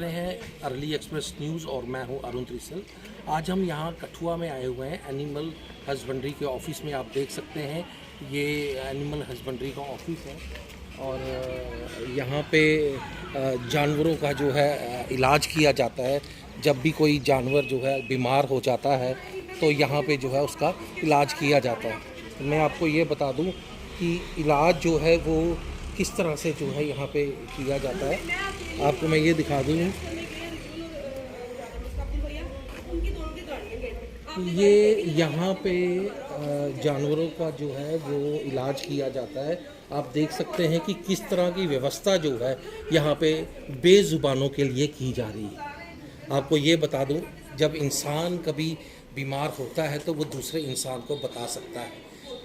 हैं early express news और मैं हूं अरुण त्रिसल। आज हम यहां कठुआ में आए हुए हैं। एनिमल हस्बेंड्री के ऑफिस में आप देख सकते हैं, ये एनिमल हस्बेंड्री का ऑफिस है और यहां पे जानवरों का जो है इलाज किया जाता है। जब भी कोई जानवर जो है बीमार हो जाता है तो यहां पे जो है उसका इलाज किया जाता है। मैं आपको ये बता दूं कि इलाज जो है वो किस तरह से जो है यहाँ पे किया जाता है। आपको मैं ये दिखा दूँ, ये यहाँ पे जानवरों का जो है वो इलाज किया जाता है। आप देख सकते हैं कि किस तरह की व्यवस्था जो है यहाँ पे बेज़ुबानों के लिए की जा रही है। आपको ये बता दूँ, जब इंसान कभी बीमार होता है तो वो दूसरे इंसान को बता सकता है,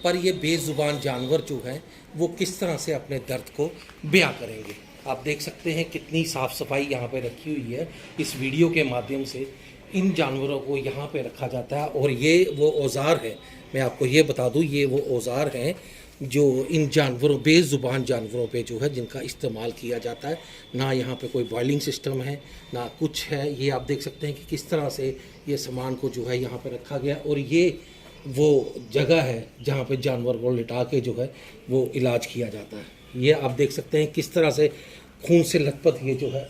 पर ये बेज़ुबान जानवर जो हैं वो किस तरह से अपने दर्द को बयां करेंगे। आप देख सकते हैं कितनी साफ़ सफाई यहाँ पे रखी हुई है। इस वीडियो के माध्यम से इन जानवरों को यहाँ पे रखा जाता है और ये वो औज़ार है, मैं आपको ये बता दूँ, ये वो औज़ार हैं जो इन जानवरों बेज़ुबान जानवरों पे जो है जिनका इस्तेमाल किया जाता है। ना यहाँ पे कोई बॉयलिंग सिस्टम है ना कुछ है। ये आप देख सकते हैं कि किस तरह से ये सामान को जो है यहाँ पे रखा गया और ये वो जगह है जहाँ पे जानवर को लिटा के जो है वो इलाज किया जाता है। ये आप देख सकते हैं किस तरह से खून से लथपथ ये जो है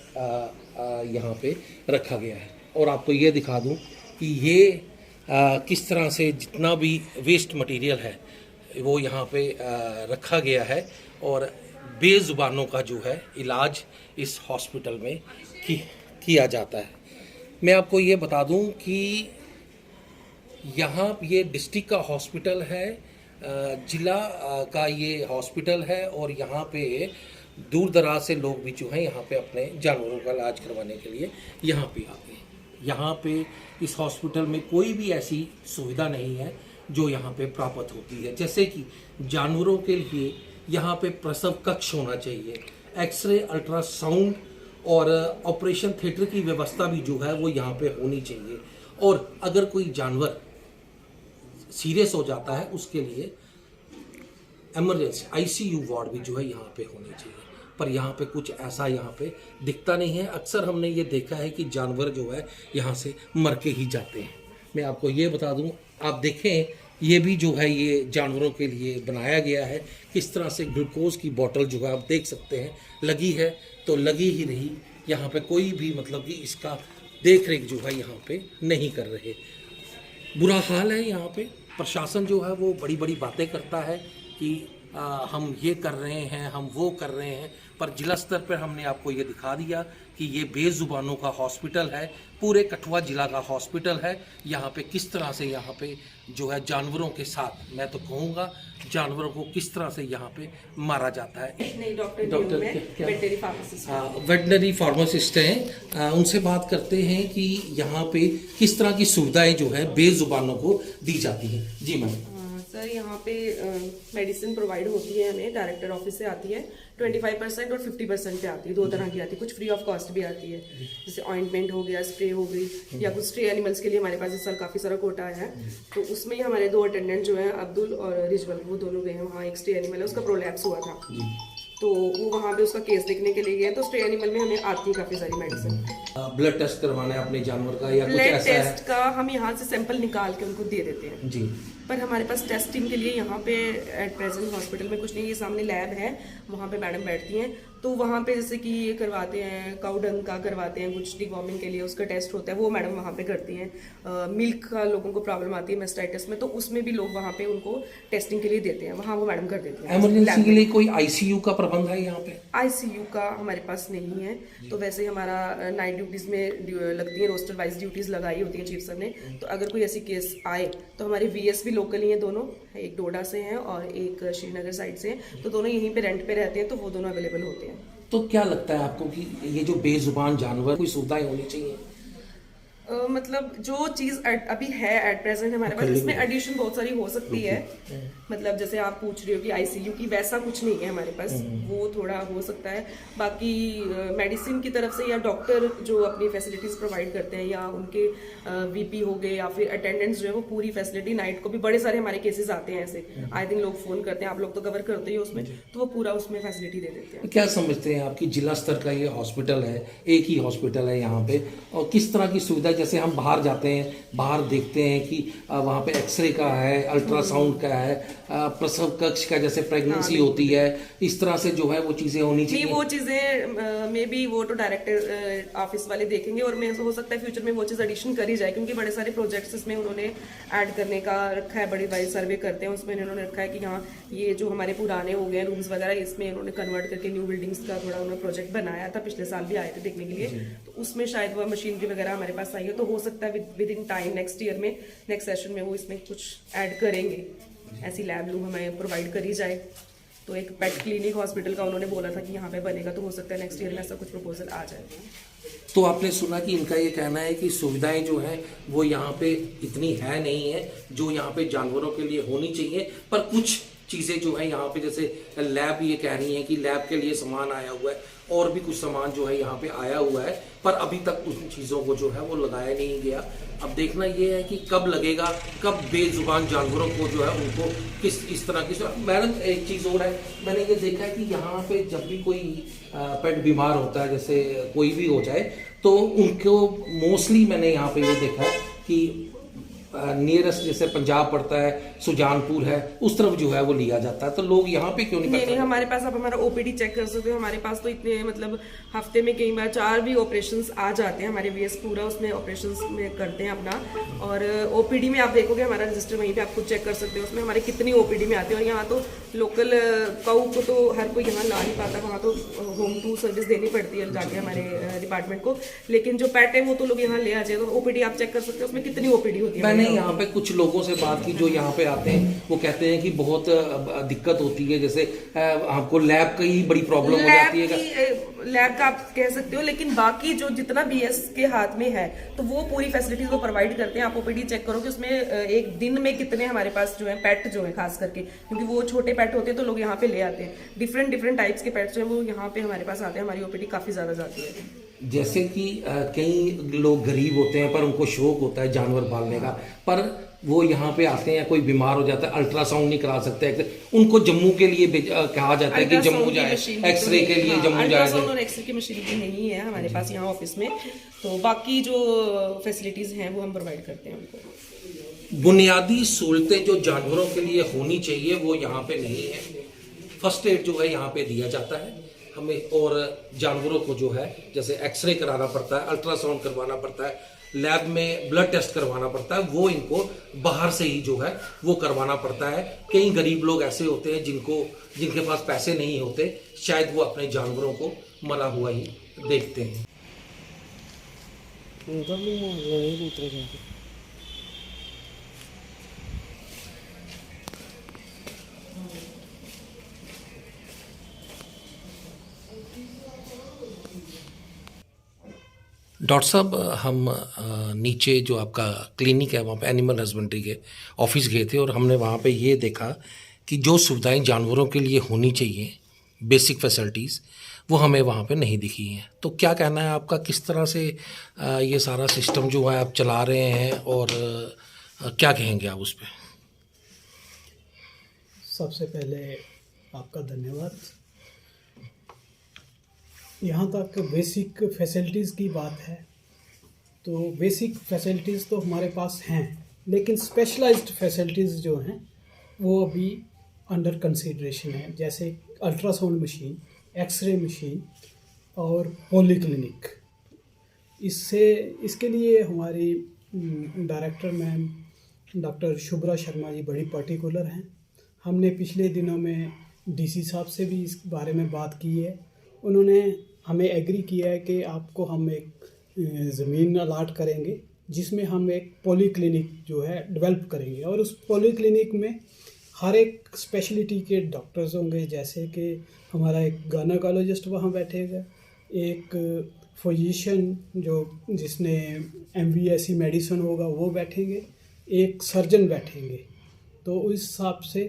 यहाँ पे रखा गया है। और आपको ये दिखा दूँ कि ये किस तरह से जितना भी वेस्ट मटेरियल है वो यहाँ पे रखा गया है और बेज़ुबानों का जो है इलाज इस हॉस्पिटल में किया जाता है। मैं आपको ये बता दूँ कि यहाँ ये डिस्ट्रिक्ट का हॉस्पिटल है, ज़िला का ये हॉस्पिटल है और यहाँ पे दूर दराज से लोग भी जो हैं यहाँ पे अपने जानवरों का इलाज करवाने के लिए यहाँ पे आते हैं। यहाँ पे इस हॉस्पिटल में कोई भी ऐसी सुविधा नहीं है जो यहाँ पे प्राप्त होती है। जैसे कि जानवरों के लिए यहाँ पे प्रसव कक्ष होना चाहिए, एक्सरे, अल्ट्रासाउंड और ऑपरेशन थिएटर की व्यवस्था भी जो है वो यहाँ पे होनी चाहिए। और अगर कोई जानवर सीरियस हो जाता है उसके लिए इमरजेंसी आईसीयू वार्ड भी जो है यहाँ पे होनी चाहिए, पर यहाँ पे कुछ ऐसा यहाँ पे दिखता नहीं है। अक्सर हमने ये देखा है कि जानवर जो है यहाँ से मर के ही जाते हैं। मैं आपको ये बता दूँ, आप देखें ये भी जो है ये जानवरों के लिए बनाया गया है। किस तरह से ग्लूकोज की बोतल जो है आप देख सकते हैं लगी है तो लगी ही रही। यहाँ पे कोई भी मतलब कि इसका देख रेख जो है यहाँ पे नहीं कर रहे। बुरा हाल है यहाँ पे। प्रशासन जो है वो बड़ी बड़ी बातें करता है कि हम ये कर रहे हैं, हम वो कर रहे हैं, पर जिला स्तर पर हमने आपको ये दिखा दिया कि ये बेज़ुबानों का हॉस्पिटल है, पूरे कठुआ जिला का हॉस्पिटल है। यहाँ पे किस तरह से यहाँ पे जो है जानवरों के साथ, मैं तो कहूँगा जानवरों को किस तरह से यहाँ पे मारा जाता है। डॉक्टर वेटनरी फार्मासिस्ट हैं, उनसे बात करते हैं कि यहाँ पे किस तरह की सुविधाएं जो है बेज़ुबानों को दी जाती हैं। जी मैम। सर यहाँ पे मेडिसिन प्रोवाइड होती है, हमें डायरेक्टर ऑफिस से आती है। 25% और 50% पे आती है, दो तरह की आती है। कुछ फ्री ऑफ कॉस्ट भी आती है, जैसे ऑइंटमेंट हो गया, स्प्रे हो गई, या कुछ स्ट्रे एनिमल्स के लिए हमारे पास इस साल काफ़ी सारा कोटा है। तो उसमें ही हमारे दो अटेंडेंट जो हैं, अब्दुल और रिजवल, वो दोनों गए हैं वहाँ। एक स्ट्रे एनिमल है, उसका प्रोलैप्स हुआ था, तो वो वहाँ पे उसका केस देखने के लिए गए। तो स्ट्रे एनिमल में हमें आती है काफ़ी सारी मेडिसिन। ब्लड टेस्ट करवाना है अपने जानवर का या कुछ ब्लड ऐसा है? टेस्ट का हम यहाँ से सैंपल निकाल के उनको दे देते हैं जी, पर हमारे पास टेस्टिंग के लिए यहाँ पे एट प्रेजेंट हॉस्पिटल में कुछ नहीं। ये सामने लैब है, वहाँ पे मैडम बैठती हैं, तो वहाँ पे जैसे कि ये करवाते हैं, काउ डंग का करवाते हैं, कुछ डिवॉर्मिंग के लिए उसका टेस्ट होता है, वो मैडम वहाँ पे करती हैं। मिल्क का लोगों को प्रॉब्लम आती है मेस्टाइटिस में, तो उसमें भी लोग वहाँ पे उनको टेस्टिंग के लिए देते हैं, वहाँ वो मैडम कर देती हैं। इमरजेंसी के लिए कोई आईसीयू का प्रबंध है यहाँ पे? आईसीयू का हमारे पास नहीं है, तो वैसे हमारा नाइट ड्यूटीज में लगती है, रोस्टर वाइज ड्यूटीज लगाई होती है चीफ सर ने। तो अगर कोई ऐसी केस आए तो हमारे वीएस भी लोकल ही हैं दोनों, एक डोडा से हैं और एक श्रीनगर साइड से हैं, तो दोनों यहीं पे रेंट पे रहते हैं, तो वो दोनों अवेलेबल होते हैं। तो क्या लगता है आपको कि ये जो बेजुबान जानवर, कोई सुविधाएं होनी चाहिए? मतलब जो चीज अभी है एट प्रेजेंट हमारे पास, इसमें एडिशन बहुत सारी हो सकती है। मतलब जैसे आप पूछ रहे हो कि आईसीयू की, वैसा कुछ नहीं है हमारे पास, वो थोड़ा हो सकता है। बाकी मेडिसिन की तरफ से या डॉक्टर जो अपनी फैसिलिटीज प्रोवाइड करते हैं, या उनके वीपी हो गए, या फिर अटेंडेंट्स जो है वो पूरी फैसिलिटी, नाइट को भी बड़े सारे हमारे केसेस आते हैं ऐसे, आई थिंक लोग फोन करते हैं, आप लोग तो कवर करते ही हो उसमें, तो वो पूरा उसमें फैसिलिटी दे देते हैं। क्या समझते हैं आपकी जिला स्तर का ये हॉस्पिटल है, एक ही हॉस्पिटल है यहाँ पे, और किस तरह की सुविधा, जैसे हम बाहर जाते हैं, बाहर देखते हैं कि वहाँ पे एक्सरे का है, अल्ट्रासाउंड का है, प्रसव कक्ष का, जैसे प्रेगनेंसी होती है, इस तरह से जो है वो चीज़ें होनी चाहिए। नहीं, वो चीज़ें मे बी वो तो डायरेक्टर ऑफिस वाले देखेंगे, और मैं हो सकता है फ्यूचर में वो चीज़ एडिशन करी जाए, क्योंकि बड़े सारे प्रोजेक्ट्स इसमें उन्होंने ऐड करने का रखा है। बड़ी वाइज सर्वे करते हैं उसमें उन्होंने रखा है कि हाँ, ये जो हमारे पुराने हो गए रूम्स वगैरह, इसमें उन्होंने कन्वर्ट करके न्यू बिल्डिंग्स का थोड़ा उन्होंने प्रोजेक्ट बनाया था, पिछले साल भी आए थे देखने के लिए, तो उसमें शायद वो मशीनरी वगैरह हमारे पास आई है, तो हो सकता है with in time next year में, नेक्स्ट सेशन में वो इसमें कुछ ऐड करेंगे, ऐसी लैब लूब हमें प्रोवाइड करी जाए। तो एक पेट क्लिनिक हॉस्पिटल का उन्होंने बोला था कि यहाँ पे बनेगा, तो हो सकता है नेक्स्ट ईयर में ऐसा कुछ प्रपोजल आ जाए। तो आपने सुना कि इनका ये कहना है कि सुविधाएं जो हैं वो यहाँ पे इतनी है नहीं है जो यहाँ पे जानवरों के लिए होनी चाहिए, पर कुछ चीज़ें जो है यहाँ पे, जैसे लैब, ये कह रही हैं कि लैब के लिए सामान आया हुआ है, और भी कुछ सामान जो है यहाँ पे आया हुआ है, पर अभी तक उन चीज़ों को जो है वो लगाया नहीं गया। अब देखना ये है कि कब लगेगा, कब बेजुबान जानवरों को जो है उनको किस इस तरह की। मैडम, एक चीज़ और है, मैंने ये देखा है कि यहाँ पे जब भी कोई पेट बीमार होता है, जैसे कोई भी हो जाए, तो उनको मोस्टली मैंने यहाँ पे ये देखा है कि नियरेस्ट जैसे पंजाब पड़ता है, सुजानपुर है, उस तरफ जो है वो लिया जाता है, तो लोग यहाँ पे क्यों नहीं? नहीं, हमारे पास आप हमारा ओपीडी चेक कर सकते हो। हमारे पास तो इतने, मतलब हफ्ते में कई बार 4 भी ऑपरेशंस आ जाते हैं हमारे वीएस पूरा उसमें ऑपरेशंस में करते हैं अपना। और ओपीडी में आप देखोगे हमारा रजिस्टर, वहीं पे आप खुद चेक कर सकते हो उसमें हमारे कितनी ओपीडी में आती है। और यहाँ तो लोकल काऊ को तो हर कोई यहाँ ला नहीं पाता, वहाँ तो होम टू सर्विस देनी पड़ती है जाके हमारे डिपार्टमेंट को, लेकिन जो पेट है वो तो लोग यहाँ ले आ जाए। तो ओपीडी आप चेक कर सकते हो उसमें कितनी ओपीडी होती है। मैंने यहाँ पे कुछ लोगों से बात की जो यहाँ पे आते हैं, वो कहते हैं कि बहुत दिक्कत होती है, जैसे हमको लैब की बड़ी प्रॉब्लम हो जाती है। लैब का आप कह सकते हो, लेकिन बाकी जो जितना बीएस के हाथ में है तो वो पूरी फैसिलिटीज वो प्रोवाइड करते हैं। आप ओपीडी चेक करो कि उसमें एक दिन में कितने हमारे पास जो है पेट जो है, खास करके क्योंकि वो छोटे पेट होते हैं तो लोग यहाँ पे ले आते हैं। डिफरेंट टाइप्स के पेट्स जो है वो यहाँ पे हमारे पास आते हैं, हमारी ओपीडी काफी ज्यादा जाती है। जैसे कि कई लोग गरीब होते हैं पर उनको शौक होता है जानवर पालने का, पर वो यहाँ पे आते हैं, कोई बीमार हो जाता है, अल्ट्रासाउंड नहीं करा सकते, उनको जम्मू के लिए कहा जाता है कि जम्मू जाए, एक्सरे के लिए जम्मू जाए। अल्ट्रासाउंड और एक्सरे की मशीन भी नहीं है हमारे पास यहाँ ऑफिस में, तो बाकी जो फैसिलिटीज हैं वो हम प्रोवाइड करते हैं उनको। बुनियादी सहूलतें जो जानवरों के लिए होनी चाहिए वो यहाँ पे नहीं है। फर्स्ट एड जो है यहाँ पे दिया जाता है हमें, और जानवरों को जो है जैसे एक्सरे कराना पड़ता है, अल्ट्रासाउंड करवाना पड़ता है, लैब में ब्लड टेस्ट करवाना पड़ता है, वो इनको बाहर से ही जो है वो करवाना पड़ता है। कई गरीब लोग ऐसे होते हैं जिनके पास पैसे नहीं होते, शायद वो अपने जानवरों को मरा हुआ ही देखते हैं। डॉक्टर साहब, हम नीचे जो आपका क्लिनिक है वहाँ पे एनिमल हस्बेंड्री के ऑफिस गए थे, और हमने वहाँ पे ये देखा कि जो सुविधाएं जानवरों के लिए होनी चाहिए, बेसिक फैसिलिटीज़, वो हमें वहाँ पे नहीं दिखी हैं। तो क्या कहना है आपका, किस तरह से ये सारा सिस्टम जो है आप चला रहे हैं, और क्या कहेंगे आप उस पर? सबसे पहले आपका धन्यवाद। यहाँ तक बेसिक फैसिलिटीज़ की बात है तो बेसिक फैसिलिटीज़ तो हमारे पास हैं, लेकिन स्पेशलाइज्ड फैसिलिटीज़ जो हैं वो अभी अंडर कंसीडरेशन है, जैसे अल्ट्रासाउंड मशीन, एक्सरे मशीन और पॉलीक्लिनिक। इसके लिए हमारी director ma'am doctor Shubhra Sharma ji बड़ी पर्टिकुलर हैं। हमने पिछले दिनों में डीसी साहब से भी इस बारे में बात की है। उन्होंने हमें एग्री किया है कि आपको हम एक ज़मीन अलाट करेंगे जिसमें हम एक पॉलीक्लिनिक जो है डेवलप करेंगे, और उस पॉलीक्लिनिक में हर एक स्पेशलिटी के डॉक्टर्स होंगे, जैसे कि हमारा एक गायनेकोलॉजिस्ट वहाँ बैठेगा, एक फिजिशियन जो जिसने MBSc मेडिसिन होगा वो बैठेंगे, एक सर्जन बैठेंगे। तो उस हिसाब से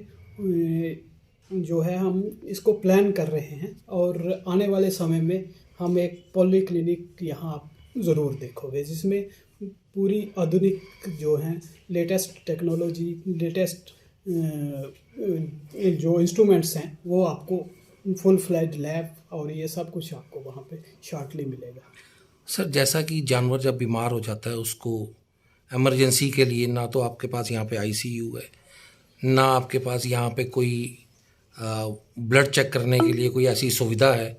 जो है हम इसको प्लान कर रहे हैं और आने वाले समय में हम एक पॉली क्लिनिक यहाँ आप ज़रूर देखोगे, जिसमें पूरी आधुनिक जो हैं लेटेस्ट टेक्नोलॉजी, लेटेस्ट जो इंस्ट्रूमेंट्स हैं वो आपको फुल फ्लैज लैब और ये सब कुछ आपको वहाँ पे शॉर्टली मिलेगा। सर जैसा कि जानवर जब बीमार हो जाता है उसको इमरजेंसी के लिए ना तो आपके पास यहाँ पे ICU है, ना आपके पास यहाँ पे कोई ब्लड चेक करने के लिए कोई ऐसी सुविधा है,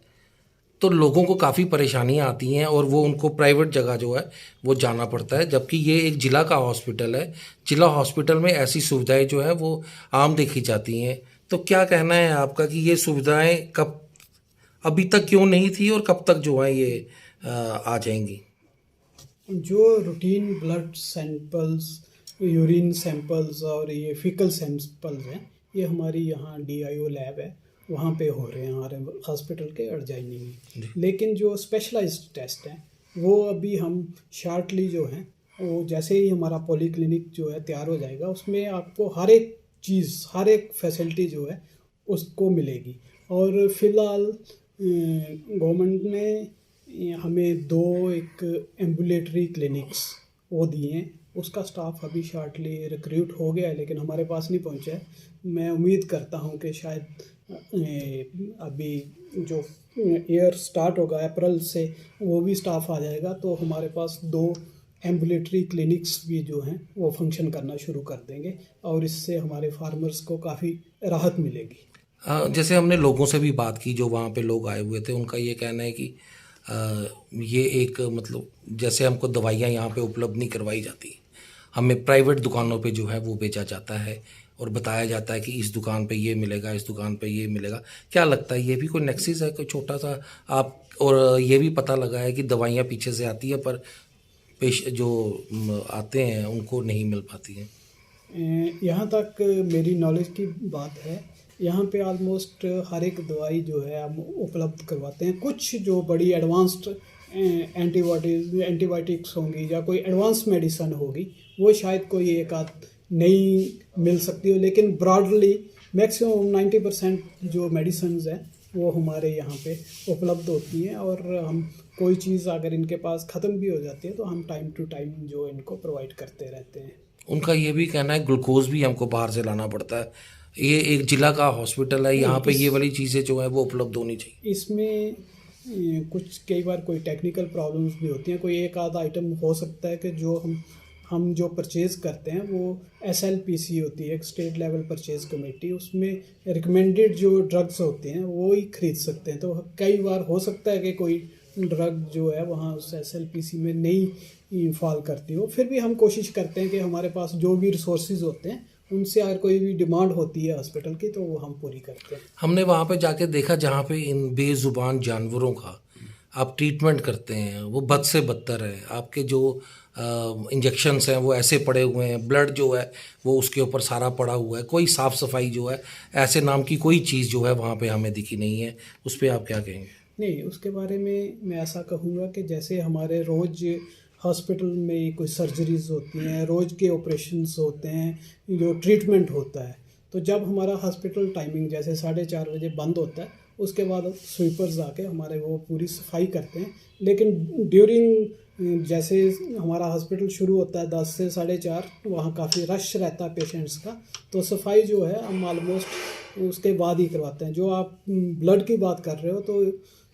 तो लोगों को काफ़ी परेशानियाँ आती हैं और वो उनको प्राइवेट जगह जो है वो जाना पड़ता है। जबकि ये एक ज़िला का हॉस्पिटल है, ज़िला हॉस्पिटल में ऐसी सुविधाएं जो है वो आम देखी जाती हैं। तो क्या कहना है आपका कि ये सुविधाएं कब अभी तक क्यों नहीं थी और कब तक जो है ये आ जाएंगी? जो routine blood samples, urine samples और ये फीकल सैंपल्स हैं, ये हमारी यहाँ DIO लैब है, वहाँ पे हो रहे हैं हमारे हॉस्पिटल के अर्जाइनी में। लेकिन जो स्पेशलाइज्ड टेस्ट हैं वो अभी हम शॉर्टली जो हैं वो जैसे ही हमारा पॉली क्लिनिक जो है तैयार हो जाएगा, उसमें आपको हर एक चीज़, हर एक फैसिलिटी जो है उसको मिलेगी। और फिलहाल गवर्नमेंट ने हमें 2 एक एम्बुलेटरी क्लिनिक्स वो दिए हैं, उसका स्टाफ अभी शॉर्टली रिक्रूट हो गया है लेकिन हमारे पास नहीं पहुंचा है। मैं उम्मीद करता हूं कि शायद अभी जो ईयर स्टार्ट होगा अप्रैल से वो भी स्टाफ आ जाएगा, तो हमारे पास 2 एम्बुलेटरी क्लिनिक्स भी जो हैं वो फंक्शन करना शुरू कर देंगे और इससे हमारे फार्मर्स को काफ़ी राहत मिलेगी। जैसे हमने लोगों से भी बात की, जो वहाँ पे लोग आए हुए थे, उनका ये कहना है कि ये एक मतलब जैसे हमको दवाइयाँ यहाँ पे उपलब्ध नहीं करवाई जाती, हमें प्राइवेट दुकानों पे जो है वो बेचा जाता है और बताया जाता है कि इस दुकान पे ये मिलेगा, इस दुकान पे ये मिलेगा। क्या लगता है ये भी कोई नेक्सिस है, कोई छोटा सा आप? और ये भी पता लगा है कि दवाइयाँ पीछे से आती है पर जो आते हैं उनको नहीं मिल पाती हैं। यहाँ तक मेरी नॉलेज की बात है, यहाँ पे ऑलमोस्ट हर एक दवाई जो है हम उपलब्ध करवाते हैं। कुछ जो बड़ी एडवांस्ड एंटीबायोटिक्स होंगी या कोई एडवांस मेडिसिन होगी वो शायद कोई एक आध नहीं मिल सकती हो, लेकिन ब्रॉडली मैक्सिमम 90% जो मेडिसिन हैं वो हमारे यहाँ पे उपलब्ध होती हैं। और हम कोई चीज़ अगर इनके पास ख़त्म भी हो जाती है तो हम टाइम टू टाइम जो इनको प्रोवाइड करते रहते हैं। उनका ये भी कहना है ग्लूकोज भी हमको बाहर से लाना पड़ता है। ये एक ज़िला का हॉस्पिटल है, यहाँ पे ये वाली चीज़ें जो है वो उपलब्ध होनी चाहिए। इसमें कुछ कई बार कोई टेक्निकल प्रॉब्लम्स भी होती हैं। कोई एक आधा आइटम हो सकता है कि जो हम जो परचेज़ करते हैं वो SLPC होती है, एक स्टेट लेवल परचेज़ कमेटी, उसमें रिकमेंडेड जो ड्रग्स होते हैं वो ही खरीद सकते हैं। तो कई बार हो सकता है कि कोई ड्रग जो है वहाँ उस SLPC में नहीं फॉल करती हो, फिर भी हम कोशिश करते हैं कि हमारे पास जो भी रिसोर्सेज होते हैं उनसे अगर कोई भी डिमांड होती है हॉस्पिटल की तो वो हम पूरी करते हैं। हमने वहाँ पे जाके देखा जहाँ पे इन बेजुबान जानवरों का आप ट्रीटमेंट करते हैं वो बद से बदतर है। आपके जो इंजेक्शन्स हैं वो ऐसे पड़े हुए हैं, ब्लड जो है वो उसके ऊपर सारा पड़ा हुआ है, कोई साफ़ सफाई जो है ऐसे नाम की कोई चीज़ जो है वहाँ पे हमें दिखी नहीं है। उस पर आप क्या कहेंगे? नहीं, उसके बारे में मैं ऐसा कहूँगा कि जैसे हमारे रोज़ हॉस्पिटल में कोई सर्जरीज होती हैं, रोज़ के ऑपरेशंस होते हैं, जो ट्रीटमेंट होता है, तो जब हमारा हॉस्पिटल टाइमिंग जैसे 4:30 बजे बंद होता है उसके बाद स्वीपर्स आके हमारे वो पूरी सफाई करते हैं। लेकिन ड्यूरिंग जैसे हमारा हॉस्पिटल शुरू होता है 10 से 4:30, वहाँ काफ़ी रश रहता है पेशेंट्स का, तो सफाई जो है हम ऑलमोस्ट उसके बाद ही करवाते हैं। जो आप ब्लड की बात कर रहे हो तो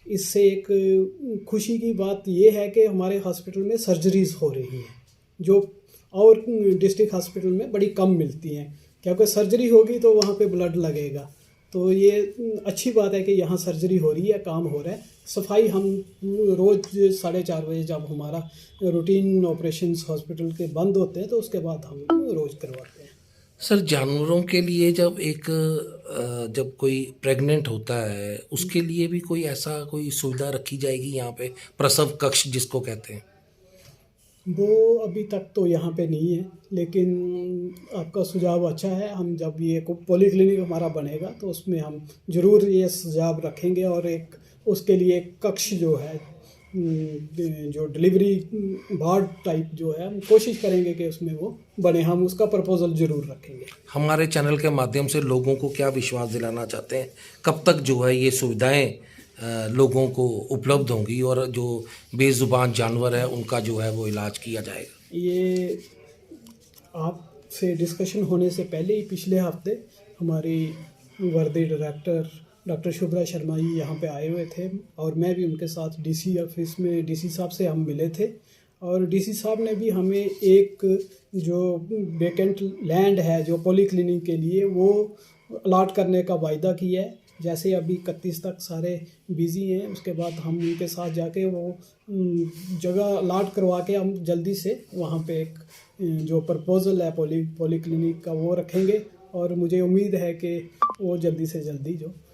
इससे एक खुशी की बात ये है कि हमारे हॉस्पिटल में सर्जरीज हो रही हैं जो और डिस्ट्रिक्ट हॉस्पिटल में बड़ी कम मिलती हैं, क्योंकि सर्जरी होगी तो वहाँ पे ब्लड लगेगा। तो ये अच्छी बात है कि यहाँ सर्जरी हो रही है, काम हो रहा है। सफाई हम रोज़ 4:30 बजे जब हमारा रूटीन ऑपरेशंस हॉस्पिटल के बंद होते हैं तो उसके बाद हम रोज़ करवाते हैं। सर जानवरों के लिए जब कोई प्रेग्नेंट होता है उसके लिए भी कोई ऐसा कोई सुविधा रखी जाएगी यहाँ पे, प्रसव कक्ष जिसको कहते हैं? वो अभी तक तो यहाँ पे नहीं है, लेकिन आपका सुझाव अच्छा है। हम जब ये पॉली क्लिनिक हमारा बनेगा तो उसमें हम ज़रूर ये सुझाव रखेंगे और एक उसके लिए कक्ष जो है, जो डिलीवरी वार्ड टाइप जो है, हम कोशिश करेंगे कि उसमें वो बने। हम उसका प्रपोजल ज़रूर रखेंगे। हमारे चैनल के माध्यम से लोगों को क्या विश्वास दिलाना चाहते हैं, कब तक जो है ये सुविधाएं लोगों को उपलब्ध होंगी और जो बेजुबान जानवर है उनका जो है वो इलाज किया जाएगा? ये आपसे डिस्कशन होने से पहले ही पिछले हफ्ते हमारी वर्दी डायरेक्टर डॉक्टर शुभ्रा शर्मा जी यहाँ पे आए हुए थे और मैं भी उनके साथ डीसी ऑफिस में डीसी साहब से हम मिले थे। और डीसी साहब ने भी हमें एक जो वेकेंट लैंड है जो पॉलीक्लिनिक के लिए वो अलाट करने का वायदा किया है। जैसे अभी 31 तक सारे बिज़ी हैं, उसके बाद हम उनके साथ जाके वो जगह अलाट करवा के हम जल्दी से वहाँ पे एक जो प्रपोज़ल है पॉलीक्लिनिक का वो रखेंगे और मुझे उम्मीद है कि वो जल्दी से जल्दी जो